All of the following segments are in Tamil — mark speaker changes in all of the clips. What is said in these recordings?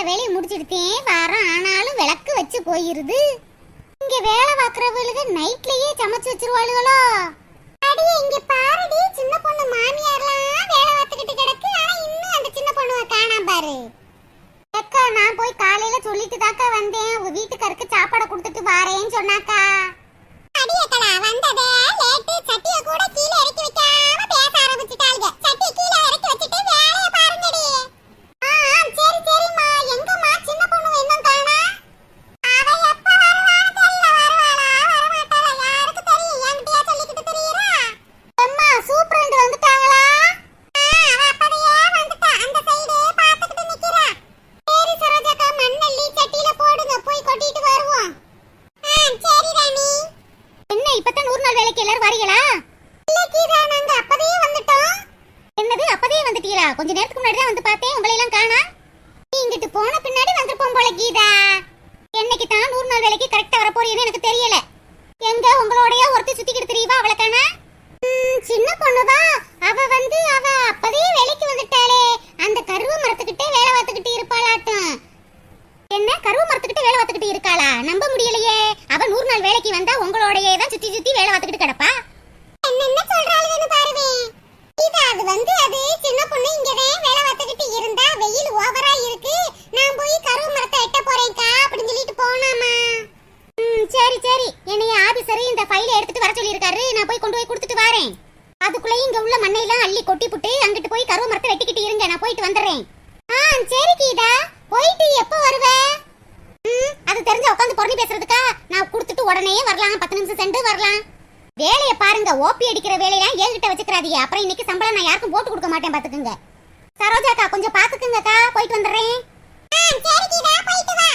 Speaker 1: வேலையும் முடிச்சிடுத்தேன் வாரம் ஆனாலும் விளக்கு வச்சு போயிருது. இங்க வேலை பாக்குறவங்களுக்கு நைட்லயே சமைச்சு வச்சிருவாளுகளோ. அடியே இங்க பாருடி, சின்ன பொண்ணு மாமியார்லாம் வேலை பார்த்துக்கிட்டு கிடக்கு. ஆனா இன்னும் அந்த சின்ன பொண்ணுவை காணாம பாரு. அக்கா நான் போய் காலையில சொல்லிட்டு தாக்கா வந்தேன். உங்க வீட்டுக்காருக்கு சாப்பாடு கொடுத்துட்டு வாரேன்னு சொன்னாக்கா. அடியக்கா வந்ததே லேட்டு. சட்டிய கூட கீழே இறக்கி வைக்காம பேச ஆரம்பிச்சிட்டாளுங்க. சட்டிய கீழே இறக்கி வச்சிட்டு வேலைய பாருங்கடி. சரி சரிம்மா. எங்கம்மா சின்ன பொண்ணு இன்னும் காணா? அவ எப்ப வருவான்னு தெரியல. வருவாளா வரமாட்டாளா யாருக்கு தெரியும்? என்கிட்டயா சொல்லிக்கிட்டு தெரியறா? அம்மா சூப்பரண்ட் வந்துட்டாங்களா? அவ அப்பவே வந்துட்டா. அந்த சைடு பாத்துக்கிட்டு நிக்கிறா. சரி சரோஜாக்கா, மண்ணள்ளி சட்டியில போடுங்க, போய் கொட்டிட்டு வருவோம். சரி ராணி. என்ன இப்பதான் 100 நாள் வேலைக்கு எல்லாரும் வரீங்களா? இல்ல கீதா, நாங்க அப்பவே வந்துட்டோம். என்னது அப்பவே வந்துட்டீங்களா? கொஞ்ச நேரத்துக்கு முன்னாடி தான் வந்து பார்த்தேன், உங்களை எல்லாம் காணா. நீ இங்கிட்டு போன பின்னாடி வந்திருப்போம் போல கீதா. என்னைக்கு தான் 100 நாள் வேலைக்கு கரெக்டா வர போறீங்கன்னு எனக்கு தெரியல. எங்க உங்களோடய ஒருத்தி சுத்திக்கிட்டு தெரியவா? அவளை காணா? சின்ன பொண்ணுதான். அவ அப்பவே வேலைக்கு வந்துட்டாளே. அந்த கருவ மரத்துக்கிட்டே வேலை பார்த்துக்கிட்டு இருப்பாளாட்டும். என்ன கருவ மரத்துக்கிட்டே வேலை பார்த்துக்கிட்டு இருக்காளா? நம்ப முடியலையே. அவ 100 நாள் வேலைக்கு வந்தா உங்களோடயே தான் சுத்தி சுத்தி வேலை பார்த்துக்கிட்டு கிடப்பா. என்ன சொல்றாளுன்னு பாருவே. அது சின்ன பொண்ணு இங்கதான் வேலை பார்த்துக்கிட்டு இருந்தா. வெயில் ஓவரா இருக்கு, நான் போய் கருவ மரத்தை எட்ட போறேன்க்கா அப்படின்னு சொல்லிட்டு போனாமா. சரி சரி. என்னைய ஆபீசர் இந்த ஃபைலை எடுத்துட்டு வர சொல்லி இருக்காரு. நான் போய் கொண்டு போய் கொடுத்துட்டு வரேன். அதுக்குள்ளேயும் இங்க உள்ள மண்ணையெல்லாம் அள்ளி கொட்டி புட்டு அங்கிட்டு போய் கருவ மரத்தை வெட்டிக்கிட்டு இருங்க. நான் போயிட்டு வந்துடுறேன். சரி கீதா. போயிட்டு எப்ப வருவ? அது தெரிஞ்ச உட்காந்து பொறுமை பேசுறதுக்கா? நான் கொடுத்துட்டு உடனே வரலாம். 10 நிமிஷம் சென்று வரலாம். வேலையை பாருங்க. ஓபி அடிக்கிற வேலையெல்லாம் ஏகிட்ட வச்சுக்கிறாதீங்க. அப்புறம் இன்னைக்கு சம்பளம் நான் யாருக்கும் போட்டு கொடுக்க மாட்டேன் பாத்துக்குங்க. சரோஜாக்கா கொஞ்சம் பாத்துக்குங்கக்கா. போயிட்டு வந்துடுறேன். சரி கீதா, போயிட்டு வா.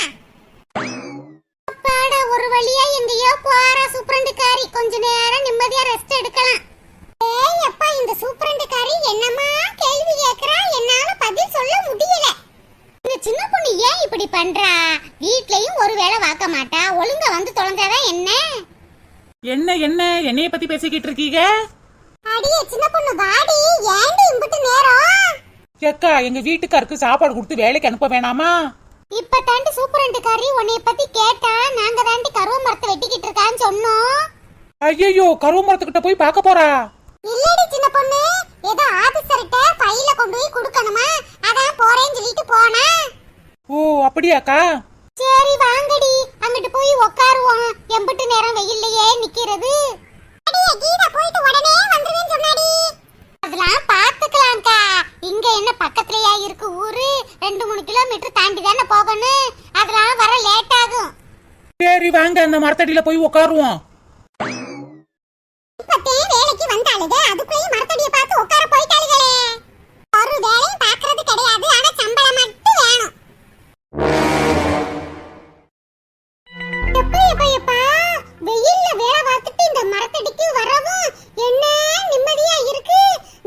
Speaker 1: அப்பாடா, ஒரு வழியா எங்கேயோ போற சூப்பரண்டுக்காரி. கொஞ்ச நேரம் நிம்மதியா ரெஸ்ட் எடுக்கலாம். ஏய் அப்பா, இந்த சூப்பரண்டுக்காரி என்னமா கேள்வி கேக்குறா? என்னால பதில் சொல்ல முடியல. இந்த சின்ன பொண்ணு ஏன் இப்படி பண்றா? வீட்லயும் ஒரு வேளை வாக்க மாட்டா. ஒழுங்கா வந்து தொலைஞ்சாதான் என்ன?
Speaker 2: என்னைய பத்தி பேசிக்கிட்டு இருக்கீங்க?
Speaker 1: அடியே சின்ன பொண்ணு வாடி. ஏண்டி இம்புட்டு நேரம்?
Speaker 2: அக்கா, எங்க வீட்டுக்காருக்கு சாப்பாடு கொடுத்து வேலைக்கு அனுப்ப வேணாமா?
Speaker 1: இப்ப தாண்டி சூப்பரண்டுக்காரி உன்னைய பத்தி கேட்டா. நாங்க தாண்டி கருவ மரத்தை வெட்டிக்கிட்டு இருக்கான்னு சொன்னோம்.
Speaker 2: ஐயோ, கருவ மரத்துக்கிட்ட போய் பார்க்க போறா?
Speaker 1: இல்லடி சின்ன பொண்ணு, ஏதோ ஆபீசர்ட்ட ஃபைல கொண்டு போய் கொடுக்கணுமா, அதான் போறேன்னு சொல்லிட்டு போனா.
Speaker 2: ஓ அப்படியாக்கா?
Speaker 1: சரி வாங்கடி, அங்கிட்டு போய் உட்காருவோம். எம்பிட்டு நேரம் வெயில்லையே நிக்கிறது. அடியே கீதா, போயிட்டு உடனே வந்துருவேன்னு சொன்னாடி. அதெல்லாம் பாத்துக்கலாம்க்கா. இங்க என்ன பக்கத்துலயா இருக்கு ஊரு? 2-3 கிலோமீட்டர் தாண்டி தானே போகணும். அதெல்லாம் வர லேட் ஆகும்.
Speaker 2: சரி வாங்க, அந்த மரத்தடியில போய் உட்காருவோம்.
Speaker 1: இப்பத்தே வேலைக்கு வந்தாளுங்க, அதுக்குள்ளேயும் மரத்தடியை பார்த்து உட்கார போயிட்டாளுகளே. ஒரு வேலையும் பாக்குறது கிடையாது, ஆனா சம்பளம் மட்டும் வேணும். எப்பா வெயில்ல வேலை பார்த்துட்டு இந்த மரத்தடிக்கு வரவும் என்ன நிம்மதியா இருக்கு.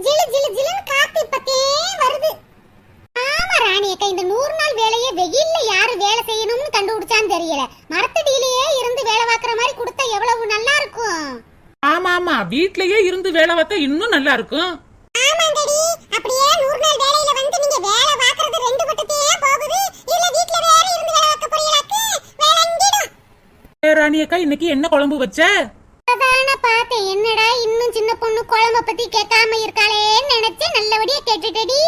Speaker 1: ஜிலு ஜிலு ஜிலுன்னு காத்து இப்பத்தே வருது. ஆமா ராணி அக்கா, இந்த 100 நாள் வேலையை வெயில்ல யாரு வேலை செய்யணும்னு கண்டுபிடிச்சான்னு தெரியல. மரத்தடியிலேயே இருந்து வேலை பார்க்குற மாதிரி கொடுத்தா எவ்வளவு நல்லா இருக்கும்.
Speaker 2: ஆமா, வீட்லயே இருந்து வேலை பார்த்தா இன்னும் நல்லா இருக்கும்.
Speaker 1: ஆமாங்கடி, அப்படியே 100 நாள் வேலையில வந்து நீங்க வேலை பார்க்கறது 2 பட்டத்தையே போகுது. இல்ல வீட்ல வேற இருந்து வேலை பார்க்க போறீங்களாக்கு வேலைங்கிடும்.
Speaker 2: ராணி அக்கா, இன்னைக்கு என்ன குழம்பு வச்ச?
Speaker 1: அதான பார்த்தேன். என்னடா இன்னும் சின்ன பொண்ணு குழம்ப பத்தி கேட்காம இருக்காளேன்னு நினைச்சு நல்லபடியா கேட்டுட்டடி.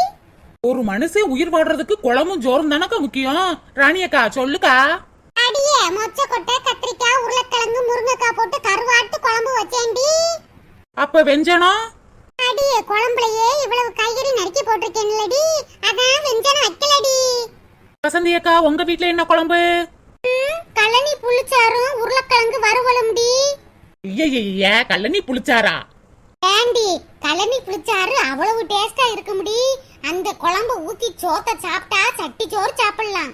Speaker 2: ஒரு மனுஷன் உயிர் வாழ்றதுக்கு குழம்பும் ஜோறும் தானக்கா முக்கியம். ராணி அக்கா சொல்லுக்கா.
Speaker 1: அடியே மொச்சக்கொட்டை, கத்திரிக்காய், உருளைக்கிழங்கு, முருங்கைக்காய் போட்டு கருவாட்டு குழம்பு வச்சேன்டி.
Speaker 2: அப்ப வெஞ்சனம்?
Speaker 1: அடியே குழம்புலயே இவ்வளவு காய்கறி நறுக்கி போட்டிருக்கேன்லடி, அதான் வெஞ்சனம் வைக்கலடி.
Speaker 2: வசந்தி அக்கா, உங்க வீட்ல என்ன குழம்பு?
Speaker 1: கழனி புளிச்சாரும் உருளைக்கிழங்கு வறுவலும்டி.
Speaker 2: ஐய, கழனி புளிச்சாரா?
Speaker 1: ஏண்டி, கழனி புளிச்சாரு அவ்வளவு டேஸ்டா இருக்க முடி. அந்த குழம்பு ஊத்தி சோத்த சாப்பிட்டா சட்டி சோறு சாப்பிடலாம்.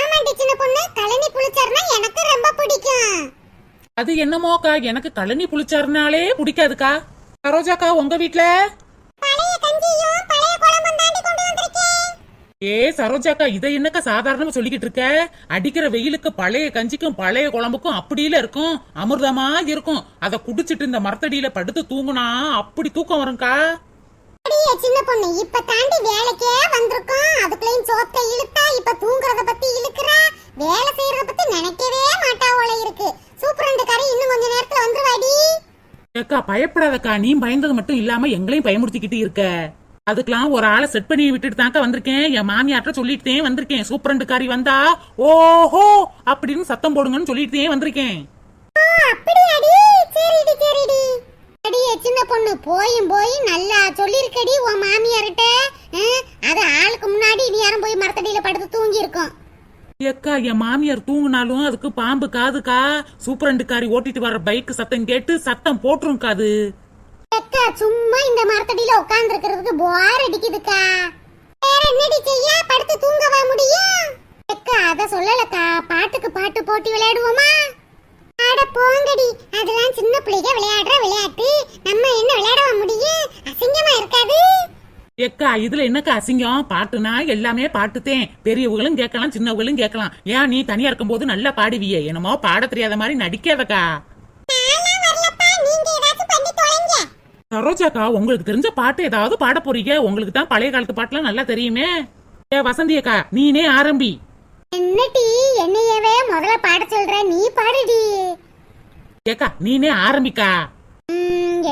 Speaker 1: ஆமாண்டி சின்ன பொண்ணு, கழனி புளிச்சாருன்னா எனக்கு ரொம்ப பிடிக்கும்.
Speaker 2: அது என்னமோக்கா, எனக்கு கழனி புளிச்சாருனாலே பிடிக்காதுக்கா. சரோஜாக்கா, உங்க வீட்ல?
Speaker 1: பழைய கஞ்சியும் பழைய குழம்பும் தாண்டி கொண்டு வந்திருக்கேன்.
Speaker 2: ஏ சரோஜாக்கா, இதை என்னக்கா சாதாரணமா சொல்லிக்கிட்டு இருக்க? அடிக்கிற வெயிலுக்கு பழைய கஞ்சிக்கும் பழைய குழம்புக்கும் அப்படியில இருக்கும், அமிர்தமா இருக்கும். அத குடிச்சிட்டு இந்த மரத்தடியில படுத்து தூங்குனா அப்படி தூக்கம் வரும்க்கா.
Speaker 1: அடியே சின்ன பொண்ணு, இப்ப தாண்டி வேலைக்கே வந்திருக்கோம். அதுக்குள்ளேயும் சோத்தை இழுத்தா, இப்ப தூங்குறத பத்தி இழுக்கிறா. வேலை செய்யறத பத்தி நினைக்கவே மாட்டா போல இருக்கு. சூப்பரண்டுக்காரி இன்னும் கொஞ்ச நேரத்துல வந்துருவாடி.
Speaker 2: ஏக்கா பயப்படாதக்கா, நீ பயந்தது மட்டும் இல்லாம எங்களையும் பயமுறுத்திக்கிட்டு இருக்க. அதுக்கெல்லாம் ஒரு ஆளை செட் பண்ணி விட்டுட்டு தாக்கா வந்திருக்கேன். என் மாமியார்ட்ட சொல்லிட்டே வந்திருக்கேன், சூப்பரண்டுக்காரி வந்தா ஓஹோ அப்படின்னு சத்தம் போடுங்கன்னு சொல்லிட்டே வந்திருக்கேன்.
Speaker 1: அப்படியாடி? சரிடி சரிடி. அடியே சின்ன பொண்ணு, போயும் போய் நல்லா சொல்லிருக்கடி உன் மாமியார்கிட்ட. அது ஆளுக்கு முன்னாடி நீ யாரும் போய் மரத்தடியில படுத்து தூங்கி இருக்கோம்.
Speaker 2: ஏக்கா என் மாமியார் தூங்குனாலும் அதுக்கு பாம்பு காதுக்கா. சூப்பரண்டுக்காரி ஓட்டிட்டு வர பைக் சத்தம் கேட்டு சத்தம் போட்டுரும் காது.
Speaker 1: அக்கா சும்மா இந்த மரத்தடியில உட்கார்ந்து இருக்கிறதுக்கு போர் அடிக்குதுக்கா. வேற என்னடி செய்ய, படுத்து தூங்கவா முடியும்? அக்கா அத சொல்லலக்கா, பாட்டுக்கு பாட்டு போட்டி விளையாடுவோமா? அட போங்கடி, அதெல்லாம் சின்ன பிள்ளைங்க விளையாடுற விளையாட்டு. நம்ம என்ன விளையாடவா முடியும்? அசிங்கமா இருக்காது?
Speaker 2: ஏக்கா இதுல என்னக்கா அசிங்கம்? பாட்டுனா எல்லாமே பாட்டுத்தேன். பெரியவங்களும் கேட்கலாம், சின்னவங்களும் கேட்கலாம். ஏன் நீ தனியா இருக்கும் போது நல்லா பாடுவியே, என்னமோ பாட தெரியாத மாதிரி நடிக்காதக்கா. சரோஜாக்கா, உங்களுக்கு தெரிஞ்ச பாட்டு ஏதாவது பாட போறீங்க? உங்களுக்கு தான் பழைய காலத்து பாட்டுலாம் நல்லா தெரியுமே. வசந்தி அக்கா நீனே ஆரம்பி.
Speaker 1: என்னடி என்னையவே முதல்ல பாட சொல்ற, நீ பாடுடி.
Speaker 2: ஏக்கா நீனே ஆரம்பிக்கா.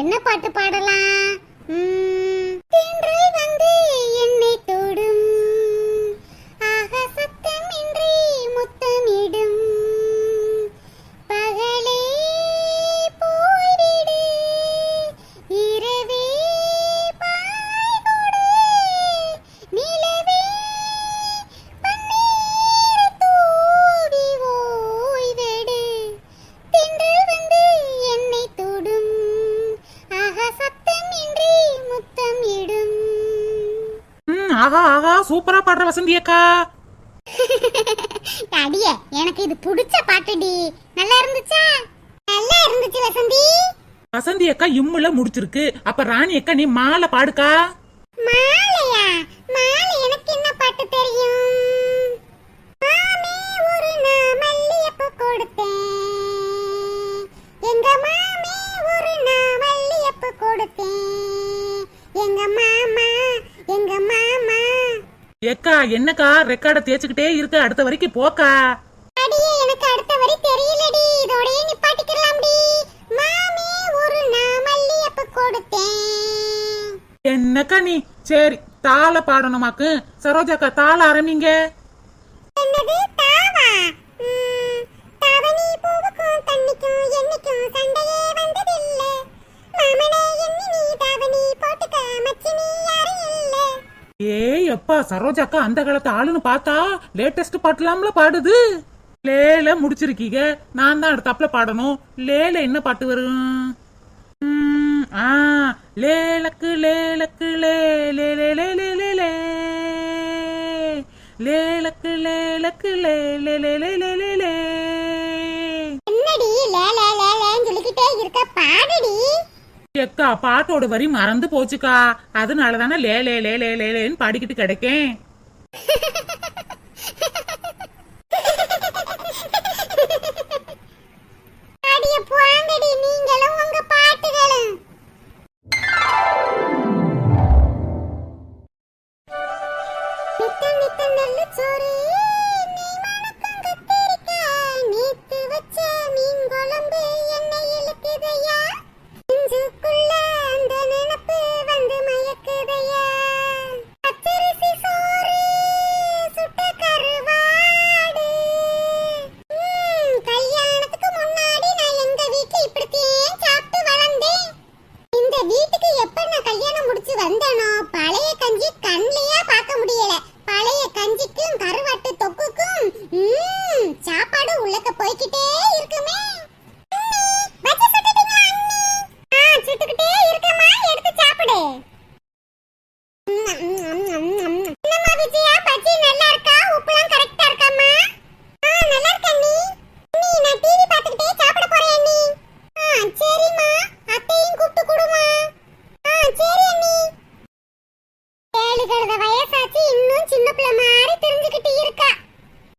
Speaker 1: என்ன பாட்டு பாடலாம்? தென்றல் வந்து என்னை தொடும், ஆக சத்தமின்றி முத்தமிடும், பகலே போய்விடு, இரவே பாய்கொடு, நிலவே பன்னீர் தூவி ஓய்வெடு, தென்றல் வந்து என்னை தொடும், ஆக சத்தமின்றி முத்தமிடும்.
Speaker 2: ஆஹா ஆஹா சூப்பரா பாடுற வசந்தி அக்கா.
Speaker 1: அடியே எனக்கு இது பிடிச்ச பாட்டுடி. நல்லா இருந்துச்சா? நல்லா இருந்துச்சு வசந்தி.
Speaker 2: வசந்தி அக்கா இம்முல முடிச்சிருக்கு. அப்ப ராணி அக்கா நீ மாலை பாடுக்கா.
Speaker 1: மாலையா? மாலை எனக்கு என்ன பாட்டு தெரியும்? மாமே ஒரு நான் மல்லியப்பூ கொடுத்தேன், எங்க மாமே ஒரு நான் மல்லியப்பூ கொடுத்தேன், எங்க மாமா எங்க மாமா.
Speaker 2: ஏக்கா என்னக்கா ரெக்கார்ட தேய்ச்சுக்கிட்டே இருக்க, அடுத்த வரைக்கும் போக்கா.
Speaker 1: அடியே எனக்கு அடுத்த வரி தெரியலடி, இதோடயே நிப்பாட்டிக்கலாம்டி. மாமே ஒரு நான் மல்லியப்பூ கொடுத்தேன்.
Speaker 2: என்னக்கா நீ சரி தாள பாடணுமாக்கு. சரோஜாக்கா தாள ஆரம்பிங்க.
Speaker 1: என்னது தாவா? தாவணி பூவுக்கும் தண்ணிக்கும் என்னைக்கும் சண்டையே வந்ததில்ல. மாமனே எண்ணி நீ தாவணி போட்டுக்க, மச்சினி யாரும் இல்ல.
Speaker 2: ஏய் அப்பா சரோஜாக்கா அந்த காலத்து ஆளுன்னு பார்த்தா லேட்டஸ்ட் பாட்டுலாம்ல பாடுது. லேல முடிச்சிருக்கீங்க, நான் தான் அடுத்தாப்புல பாடணும். லேல என்ன பாட்டு வரும்? லேலக்கு லேலக்கு லே லே லே லே லே லே லே லேலக்கு லேலக்கு லே லே லே லே லே லே லே.
Speaker 1: என்னடி லே லே லே லேன்னு சொல்லிக்கிட்டே இருக்க, பாடுடி.
Speaker 2: ஏக்கா பாட்டோட வரி மறந்து போச்சுக்கா, அதனாலதானே லே லே லே லே லே லேன்னு பாடிக்கிட்டு கிடைக்கேன்.
Speaker 1: அடிய போங்கடி நீங்களும் உங்க பாட்டுகளும். நித்தம் நித்தம் நெல்லு சோறு, நெய் மணக்கும் கத்திரிக்காய், நேத்து வச்ச மீன் குழம்பு என்னை இழுக்குதையா, நெஞ்சுக்குள்ள அந்த நினைப்பு வந்து மயக்குதையா, பச்சரிசி சோறு சுட்ட கருவாடு. கல்யாணத்துக்கு முன்னாடி நான் எங்க வீட்டுல இப்படித்தான் சாப்பிட்டு வளர்ந்தேன். இந்த வீட்டுக்கு எப்ப நான் கல்யாணம் முடிச்சு வந்தேனோ பழைய கஞ்சி கண்ணிலேயே பார்க்க முடியல. பழைய கஞ்சிக்கும் கருவாட்டு தொக்குக்கும் சாப்பாடு உள்ளக்க போய்கிட்டே இருக்குமே. சுட்டுக்கிட்டே இருக்கமா, எடுத்து சாப்பிடு. என்னம்மா விஜயா, பஜ்ஜி நல்லா இருக்கா? உப்புலாம் கரெக்டா இருக்காமா? நல்லா இருக்கா நீ? நான் டிவி பார்த்துக்கிட்டே சாப்பிட போறேன் நீ. சரிம்மா, அத்தையும் கூப்பிட்டு கொடுமா. சரி அண்ணி. ஏழு கழுத வயசாச்சு, இன்னும் சின்ன பிள்ளை மாதிரி தெரிஞ்சுக்கிட்டு இருக்கா.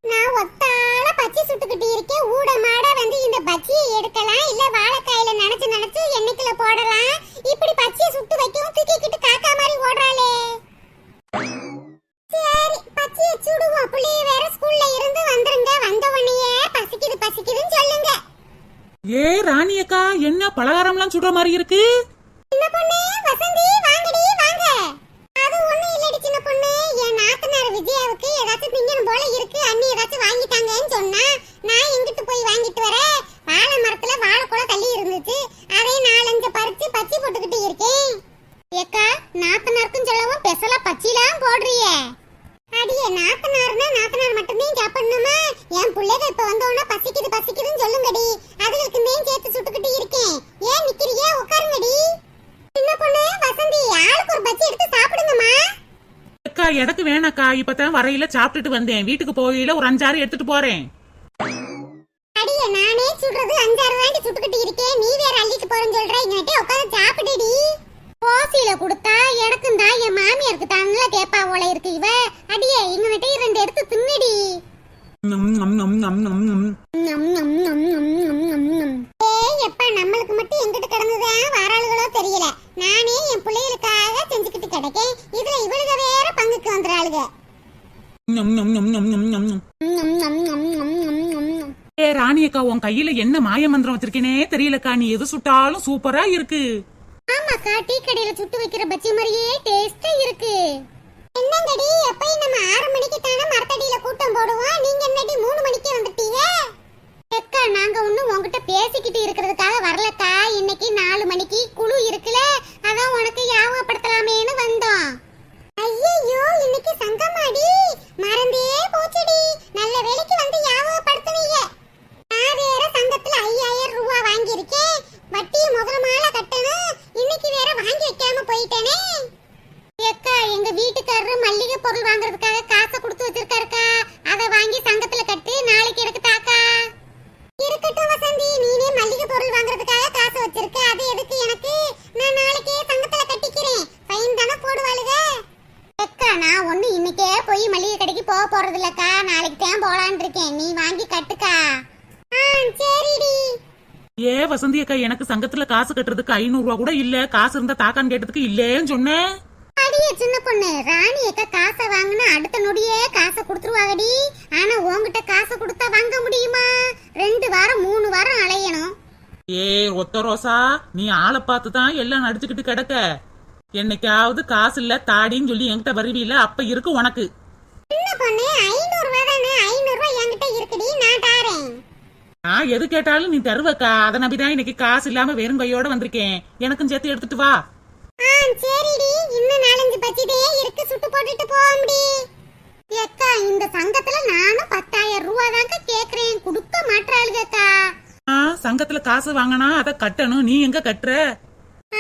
Speaker 1: நான் ஒத்தால பச்சி சுட்டுக்கிட்டு இருக்கேன். ஊட மாட வந்து இந்த பஜ்ஜியை எடுக்கலாம், இல்ல வாழைக்காயில நினைச்சு நினைச்சு எண்ணெய்க்குள்ள போடலாம். இப்படி பச்சியை சுட்டு வைக்கவும் தூக்கிக்கிட்டு காக்கா மாதிரி ஓட
Speaker 2: ஏ ராணி அக்கா, என்ன பலகாரம்லாம் சுடுற மாதிரி இருக்கு?
Speaker 1: சின்ன பொண்ணு வசந்தி, வாங்கடி வாங்க. அது ஒண்ணும் இல்லடி சின்ன பொண்ணு, என் நாத்தனார் விஜயாவுக்கு ஏதாச்சும் திங்கணும் போல இருக்கு, அண்ணி ஏதாச்சும் வாங்கிட்டாங்கன்னு சொன்னா நான் எங்கிட்டு போய் வாங்கிட்டு வர. வாழை மரத்துல வாழைக்குலை தள்ளி இருந்துச்சு, அதை 4-5 பறிச்சு பச்சி போட்டுக்கிட்டு இருக்கேன். ஏக்கா, நாத்தனாருக்கும் சொல்லவும் பெசலா பச்சிலாம் போடுறியே. அடியே, நாத்தனார்னா நாத்தனார் மட்டும்தான் சாப்பிடணுமா? என் பிள்ளைங்க இப்ப வந்தோன்னா பசிக்குது பசிக்குதுன்னு சொல்லுங்கடி, அதுகளுக்கு தான் சேர்த்து சுட்டுக்கிட்டு இருக்கேன். ஏன் நிக்கிறியே, உட்காருங்கடி. சின்ன பொண்ணு வசந்தி, ஆளுக்கு ஒரு பச்சி எடுத்து சாப்பிடுங்கம்மா.
Speaker 2: அக்கா எனக்கு வேணாக்கா, இப்பதான் வரையில சாப்பிட்டுட்டு வந்தேன், வீட்டுக்கு போயில ஒரு 5-6 எடுத்துட்டு போறேன்.
Speaker 1: அடியே, நானே சுடுறது 5-6 தாண்டி சுட்டுக்கிட்டு இருக்கேன், நீ வேற அள்ளிட்டு போறேன்னு சொல்ற. இங்கிட்டே உட்காந்து சாப்பிடுடி. ஓசியில கொடுத்தா எனக்கும் தான் என் மாமியாருக்கு தான்ல கேப்பா போல இருக்கு இவ. அடியே, இங்கிட்ட 2 எடுத்து தின்னுடி. ஏய் எப்பா, நம்மளுக்கு மட்டும் எங்கிட்ட கிடந்துதான் வராளுகளோ தெரியல. நானே என் பிள்ளைகளுக்காக செஞ்சுக்கிட்டு கிடக்கேன், இதுல இவளுக வேற பங்குக்கு வந்துறாளுக.
Speaker 2: ஏ ராணி அக்கா, உன் கையில என்ன மாய மந்திரம் வச்சிருக்கேனே தெரியலக்கா, நீ எது சுட்டாலும் சூப்பரா இருக்கு.
Speaker 1: ஆமாக்கா, டீ கடையில சுட்டு வைக்கிற பச்சி மாதிரியே டேஸ்டா இருக்கு. என்னங்கடி, எப்பயும் நம்ம 6 மணிக்கு தானே மரத்தடியில கூட்டம் போடுவோம், நீங்க என்னடி 3 மணிக்கு வந்துட்டீங்க? அக்கா, நாங்க ஒண்ணும் உங்ககிட்ட பேசிக்கிட்டு இருக்கிறதுக்காக வரலக்கா, இன்னைக்கு 4 மணிக்கு குழு இருக்குல, அதான் உனக்கு ஞாபகப்படுத்தலாமேன்னு வந்தோம். ஐயோ, இன்னைக்கு சங்கமாடி, மறந்தே போச்சுடி. நல்ல வேலைக்கு வந்து ஞாபகப்படுத்துனீங்க. நான் வேற சங்கத்துல 5000 ரூபாய் வாங்கியிருக்கேன், வட்டியை முதல்ல கட்டணும். இன்னைக்கு வேற வாங்கி வைக்காம போயிட்டேனே. அக்கா, எங்க வீட்டுக்காரரு மல்லிகை பொருள் வாங்குறதுக்காக காசை கொடுத்து வச்சிருக்காருக்கா, அதை வாங்கி சங்கத்துல கட்டு, நாளைக்கு எனக்கு தாக்கா. இருக்கட்டும் வசந்தி, நீனே மல்லிகை பொருள் வாங்குறதுக்காக காசு வச்சிருக்க, அது எதுக்கு எனக்கு? நான் நாளைக்கே சங்கத்துல கட்டிக்கிறேன், ஃபைன் தானே போடுவாளுக. அக்கா, நான் ஒண்ணு இன்னைக்கே போய் மல்லிகை கடைக்கு போக போறது இல்லக்கா, நாளைக்கு தான் போலான் இருக்கேன், நீ வாங்கி கட்டுக்கா. சரிடி.
Speaker 2: ஏ வசந்தி அக்கா, எனக்கு சங்கத்துல காசு கட்டுறதுக்கு 500 ரூபா கூட இல்ல, காசு இருந்தா தாக்கான்னு கேட்டதுக்கு இல்லன்னு சொன்னேன்.
Speaker 1: அடியே சின்ன பொண்ணு, ராணி அக்கா காசை வாங்கினா அடுத்த நொடியே காசை கொடுத்துருவாங்கடி. ஆனா உன்கிட்ட காசை கொடுத்தா வாங்க முடியுமா? 2 வாரம் 3 வாரம் அலையணும்.
Speaker 2: ஏ ஒத்த ரோசா, நீ ஆளை பார்த்து தான் எல்லாம் நடிச்சுக்கிட்டு கிடக்க. என்னைக்காவது காசு இல்ல தாடின்னு சொல்லி என்கிட்ட வருவீல, அப்ப இருக்கு உனக்கு.
Speaker 1: சின்ன பொண்ணு, 500 ரூபாய் தானே, 500 ரூபாய் என்கிட்ட இருக்குடி, நான் தாரேன்.
Speaker 2: நான் எது கேட்டாலும் நீ தருவக்கா, அதை நம்பிதான் இன்னைக்கு காசு இல்லாம வெறும் கையோட வந்திருக்கேன், எனக்கும் சேர்த்து எடுத்துட்டு வா.
Speaker 1: சரிடி, இன்னும் 4-5 பச்சிதே இருக்கு, சுட்டு போட்டுட்டு போவோம்டி. அக்கா, இந்த சங்கத்துல நானும் 10,000 ரூபாய் தாங்க கேக்குறேன், கொடுக்க மாட்டாளுகக்கா.
Speaker 2: சங்கத்துல காசு வாங்கினா அதை கட்டணும், நீ எங்க கட்டுற?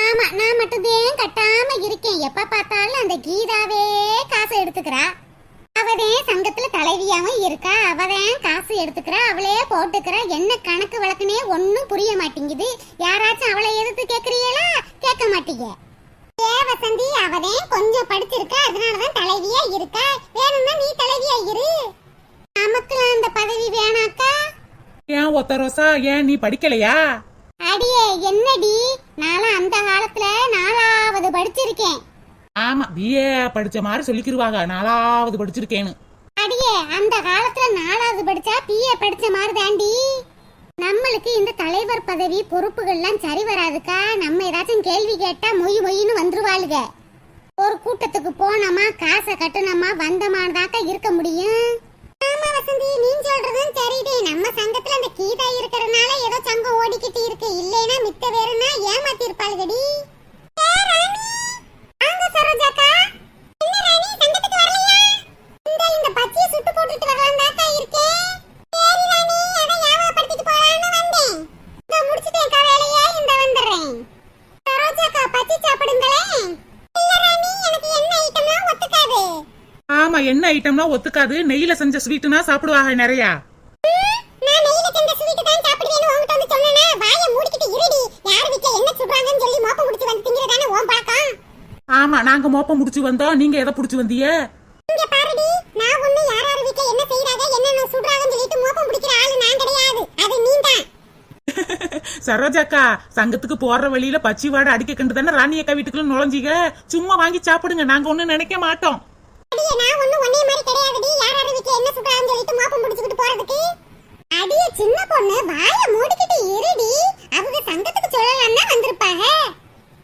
Speaker 1: ஆமா, நான் மட்டும்தான் கட்டாம இருக்கேன், எப்ப பார்த்தாலும் அந்த கீதாவே காசை எடுத்துக்கிறா. அவதான் சங்கத்துல தலைவியாவும் இருக்கா, அவதான் காசு எடுத்துக்கிறா, அவளே போட்டுக்கிறா. என்ன கணக்கு வழக்குனே ஒன்னும் புரிய மாட்டேங்குது. யாராச்சும் அவளை எதிர்த்து கேக்குறீங்களா? கேட்க மாட்டீங்க. வசந்தி, அவதான் கொஞ்சம் படிச்சிருக்கா, அதனாலதான் தலைவியா இருக்கா. வேணும்னா நீ தலைவியா இரு, நமக்கு அந்த பதவி வேணாக்கா.
Speaker 2: ஏன் ஒத்த ரோசா, ஏன் நீ படிக்கலையா?
Speaker 1: அடியே என்னடி, நானும் அந்த காலத்துல 4வது படிச்சிருக்கேன்.
Speaker 2: ஆமா, பிஏ படிச்ச மாதிரி சொல்லிக்கிருவாங்க, 4வது படிச்சிருக்கேன்னு.
Speaker 1: அடியே, அந்த காலத்துல 4வது படிச்சா பிஏ படிச்ச மாதிரி தாண்டி. நம்மளுக்கு இந்த தலைவர் பதவி பொறுப்புகள்லாம் சரி வராதுக்கா. நம்ம ஏதாச்சும் கேள்வி கேட்டா மொய்னு வந்துருவாளுக. ஒரு கூட்டத்துக்கு போனோமா, காசை கட்டணுமா, வந்தமானதாக்கா இருக்க முடியும். ஆமா வசந்தி, நீ சொல்றதும் சரிடே. நம்ம சங்கத்துல அந்த கீதா இருக்கறனால ஏதோ சங்கம் ஓடிக்கிட்டு இருக்கு, இல்லைன்னா மித்த வேறனா ஏமாத்தி இருப்பாளுகடி. அங்க சரோஜாக்கா, என்ன ராணி சங்கத்துக்கு வரலையா? இந்த பச்சியை சுட்டு போட்டுட்டு வரலாம்தாக்கா இருக்கேன். சரி ராணி, அத ஞாபகப்படுத்திட்டு போலாம்னு வந்தேன். இந்த முடிச்சிட்டேன் வேலையா, இந்த வந்துறேன். சரோஜாக்கா, பச்சி சாப்பிடுங்களே. இல்ல ராணி, எனக்கு என்ன ஐட்டம்னா ஒத்துக்காது.
Speaker 2: ஆமா, என்ன ஐட்டம்னா ஒத்துக்காது, நெய்யில செஞ்ச ஸ்வீட்னா சாப்பிடுவாங்க நிறையா.
Speaker 1: நான் நெய்யில செஞ்ச ஸ்வீட் தான் சாப்பிடுவேன்னு உன்கிட்ட வந்து சொன்னேனா? வாயை மூடிக்கிட்டு இருடி. யார் வீட்ல என்ன சுடுறாங்கன்னு சொல்லி மோப்ப முடிச்சு வந்து திங்கறதானே உன் பழக்கம்.
Speaker 2: ஆமா, நாங்க மோப்பம் முடிச்சு வந்தோம், நீங்க எதை புடிச்சு வந்தீங்க?
Speaker 1: இங்க பாருடி, நான் ஒண்ணு யாரார் வீட்ல என்ன செய்றாங்க என்ன சுடுறாங்கன்னு சொல்லிட்டு மோப்பம் முடிக்கிற ஆளு நான் கிடையாது, அது நீதான்.
Speaker 2: சரோஜாக்கா, சங்கத்துக்கு போற வழியில பச்சி வாடை அடிக்க கண்டு தானே ராணி அக்கா வீட்டுக்குள்ள நுழைஞ்சிங்க. சும்மா வாங்கி சாப்பிடுங்க, நாங்க ஒண்ணும் நினைக்க மாட்டோம்.
Speaker 1: அடியே, நான் ஒண்ணு ஒண்ணே மாதிரி கிடையாதுடி. யாரார் வீட்ல என்ன சுடுறாங்கன்னு சொல்லிட்டு மோப்பம் முடிச்சிட்டு போறதுக்கு. அடியே சின்ன பொண்ணு வாயை மூடிக்கிட்டு இருடி. அவங்க சங்கத்துக்கு சொல்லலாம்னா வந்திருப்பாங்க.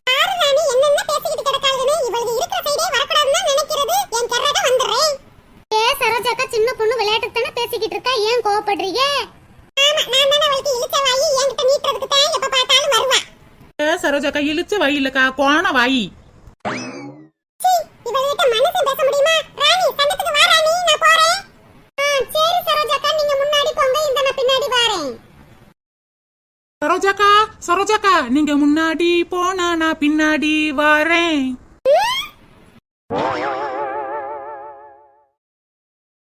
Speaker 1: பாரு ராணி என்னென்ன பேசிக்கிட்டு கிடக்காளுன்னு. இவளுக்கு இருக்கிற சைடே வரக்கூடாதுன்னு நினைக்கிறது. என் கர்றத வந்துறேன். சரோஜாக்கா சின்ன பொண்ணு விளையாட்டுக்கு தானே பேசிக்கிட்டு இருக்கா, ஏன் கோவப்படுறீங்க? ஆமா நான் தானே அவளுக்கு இழுச்ச வாயி என்கிட்ட நீட்டுறதுக்கு தான் எப்ப பார்த்தாலும் வருவா.
Speaker 2: சரோஜாக்கா இழுச்ச வாய் இல்லக்கா, கோண வாய்.
Speaker 1: இவள்கிட்ட மனசு பேச முடியுமா? ராணி சங்கத்துக்கு வா ராணி, நான் போறேன். சரி சரோஜாக்கா நீங்க முன்னாடி போங்க, இந்த நான் பின்னாடி வரேன்.
Speaker 2: சரோஜாக்கா நீங்க முன்னாடி போனா நான் பின்னாடி வரேன்.